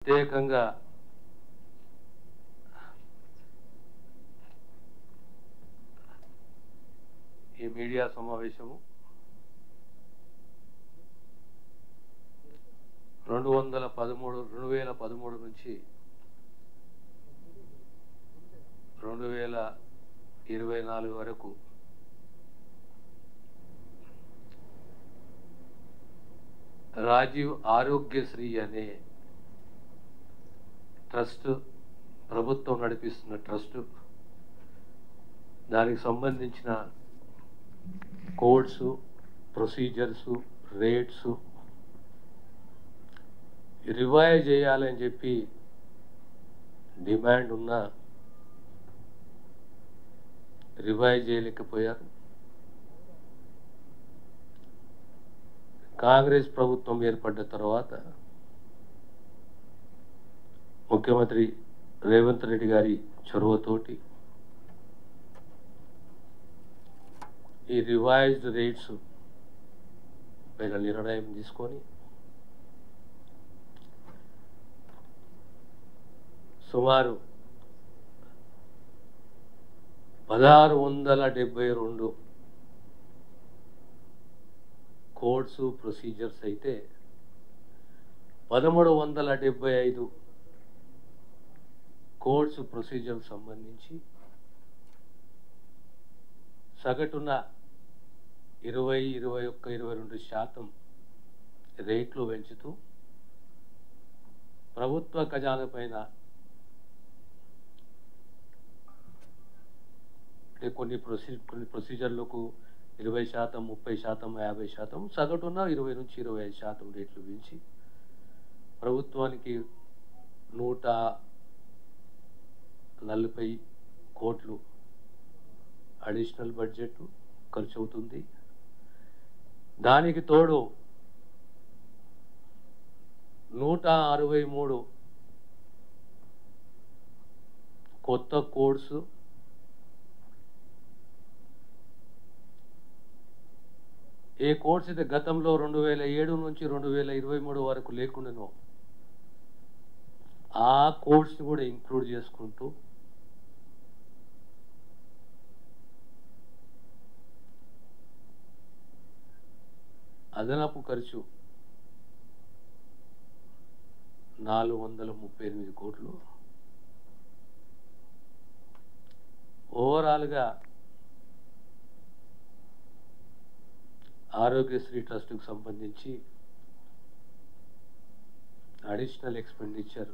ప్రత్యేకంగా ఈ మీడియా సమావేశము 2013 నుంచి 2024 వరకు రాజీవ్ ఆరోగ్యశ్రీ అనే ట్రస్ట్, ప్రభుత్వం నడిపిస్తున్న ట్రస్ట్, దానికి సంబంధించిన కోడ్స్, ప్రొసీజర్స్, రేట్స్ రివైజ్ చేయాలని చెప్పి డిమాండ్ ఉన్నా రివైజ్ చేయలేకపోయారు. కాంగ్రెస్ ప్రభుత్వం ఏర్పడ్డ తర్వాత ముఖ్యమంత్రి రేవంత్ రెడ్డి గారి చొరవతోటి ఈ రివైజ్డ్ రేట్స్ పైన నిర్ణయం తీసుకొని సుమారు 1672 కోడ్స్, ప్రొసీజర్స్ అయితే 1375 కోడ్స్, ప్రొసీజర్స్ సంబంధించి సగటున 20, 21, 22% రేట్లు పెంచుతూ ప్రభుత్వ ఖజానా పైన కొన్ని ప్రొసీజర్లకు 20%, 30%, 50%, సగటున 20 నుంచి 25% రేట్లు పెంచి ప్రభుత్వానికి 140 కోట్లు అడిషనల్ బడ్జెట్ ఖర్చు అవుతుంది. దానికి తోడు 163 కొత్త కోడ్స్, ఏ కోడ్స్ అయితే గతంలో 2007 నుంచి 2023 వరకు లేకుండానో ఆ కోడ్స్ని కూడా ఇంక్లూడ్ చేసుకుంటూ అదనపు ఖర్చు 438 కోట్లు. ఓవరాల్గా ఆరోగ్యశ్రీ ట్రస్ట్కు సంబంధించి అడిషనల్ ఎక్స్పెండిచర్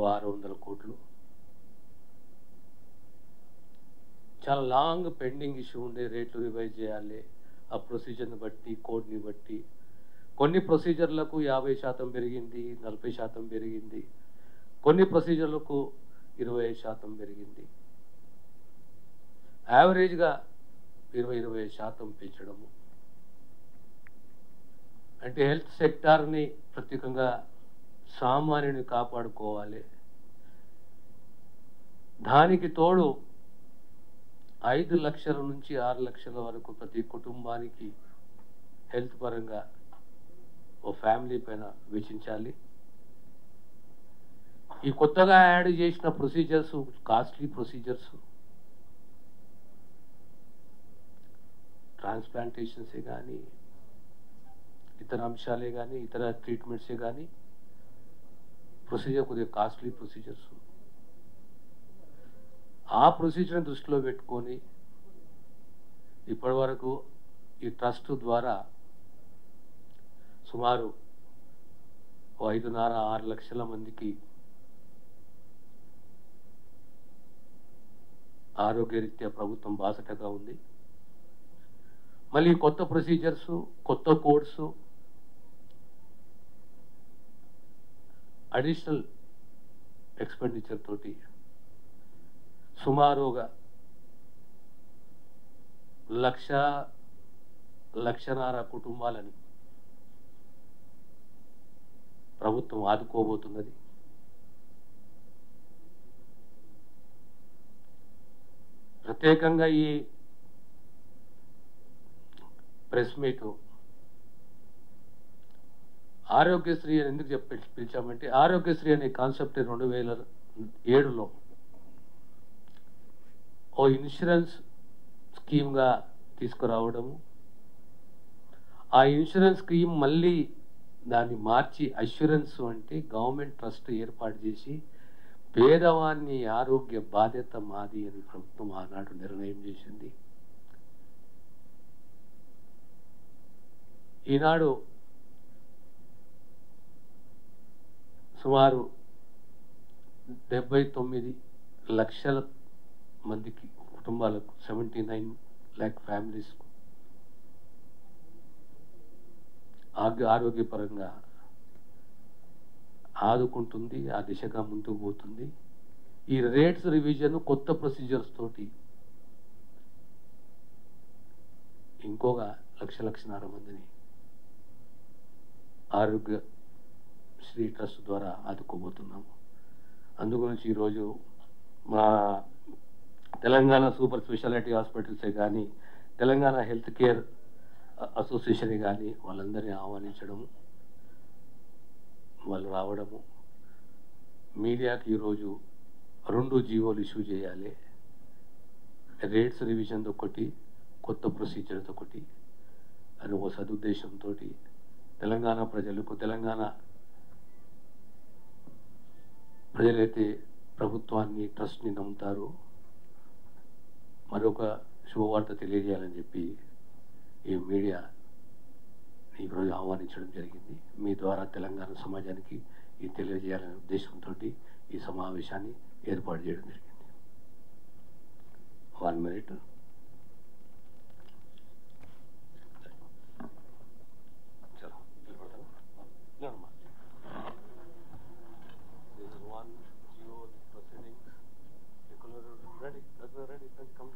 600 కోట్లు. చాలా లాంగ్ పెండింగ్ ఇష్యూ ఉండే, రేట్లు రివైజ్ చేయాలి, ఆ ప్రొసీజర్ని బట్టి, కోడ్ని బట్టి. కొన్ని ప్రొసీజర్లకు 50% పెరిగింది, 40% పెరిగింది, కొన్ని ప్రొసీజర్లకు 25% పెరిగింది. యావరేజ్గా 20-25% పెంచడము అంటే హెల్త్ సెక్టార్ని ప్రత్యేకంగా సామాన్యుని కాపాడుకోవాలి. దానికి తోడు 5 లక్షల నుంచి 6 లక్షల వరకు ప్రతి కుటుంబానికి హెల్త్ పరంగా ఓ ఫ్యామిలీ పైన వెచ్చించాలి. ఈ కొత్తగా యాడ్ చేసిన ప్రొసీజర్స్ కాస్ట్లీ ప్రొసీజర్స్, ట్రాన్స్ప్లాంటేషన్సే కానీ, ఇతర అంశాలే కానీ, ఇతర ట్రీట్మెంట్సే కానీ ప్రొసీజర్ కొద్దిగా కాస్ట్లీ ప్రొసీజర్స్. ఆ ప్రొసీజర్ని దృష్టిలో పెట్టుకొని ఇప్పటి వరకు ఈ ట్రస్ట్ ద్వారా సుమారు 5.5-6 లక్షల మందికి ఆరోగ్యరీత్యా ప్రభుత్వం బాసటగా ఉంది. మళ్ళీ కొత్త ప్రొసీజర్స్, కొత్త కోడ్స్, అడిషనల్ ఎక్స్పెండిచర్ తోటి సుమారుగా 1.5 కుటుంబాలని ప్రభుత్వం ఆదుకోబోతున్నది. ప్రత్యేకంగా ఈ ప్రెస్ మీట్ ఆరోగ్యశ్రీ అని ఎందుకు పిలిచామంటే, ఆరోగ్యశ్రీ అనే కాన్సెప్ట్ 2007లో ఓ ఇన్సూరెన్స్ స్కీమ్గా తీసుకురావడము, ఆ ఇన్సూరెన్స్ స్కీమ్ మళ్ళీ దాన్ని మార్చి అష్యూరెన్స్ అంటే గవర్నమెంట్ ట్రస్ట్ ఏర్పాటు చేసి పేదవాన్ని ఆరోగ్య బాధ్యత మాది అని ప్రభుత్వం ఆనాడు నిర్ణయం చేసింది. ఈనాడు సుమారు 79 లక్షల మందికి కుటుంబాలకు 79 lakh ఫ్యామిలీస్కు ఆరోగ్యపరంగా ఆదుకుంటుంది, ఆ దిశగా ముందుకు పోతుంది. ఈ రేట్స్ రివిజన్ కొత్త ప్రొసీజర్స్ తోటి ఇంకొక 1,00,00,000 మందిని ఆరోగ్య శ్రీ ట్రస్ట్ ద్వారా ఆదుకోబోతున్నాము. అందుగురించి ఈరోజు మా తెలంగాణ సూపర్ స్పెషాలిటీ హాస్పిటల్సే కానీ, తెలంగాణ హెల్త్ కేర్ అసోసియేషన్ కానీ వాళ్ళందరినీ ఆహ్వానించడము, వాళ్ళు రావడము, మీడియాకి ఈరోజు 2 జీవోలు ఇష్యూ చేయాలి. రేట్స్ రివిజన్ ఒకటి, కొత్త ప్రొసీజర్స్ ఒకటి అని ఒక సదుద్దేశంతో తెలంగాణ ప్రజలకు, తెలంగాణ ప్రజలైతే ప్రభుత్వాన్ని ట్రస్ట్ని నమ్ముతారు, మరొక శుభవార్త తెలియజేయాలని చెప్పి ఈ మీడియా ఈరోజు ఆహ్వానించడం జరిగింది. మీ ద్వారా తెలంగాణ సమాజానికి ఇది తెలియజేయాలనే ఉద్దేశంతో ఈ సమావేశాన్ని ఏర్పాటు చేయడం జరిగింది. 1 minute. Ready? Come.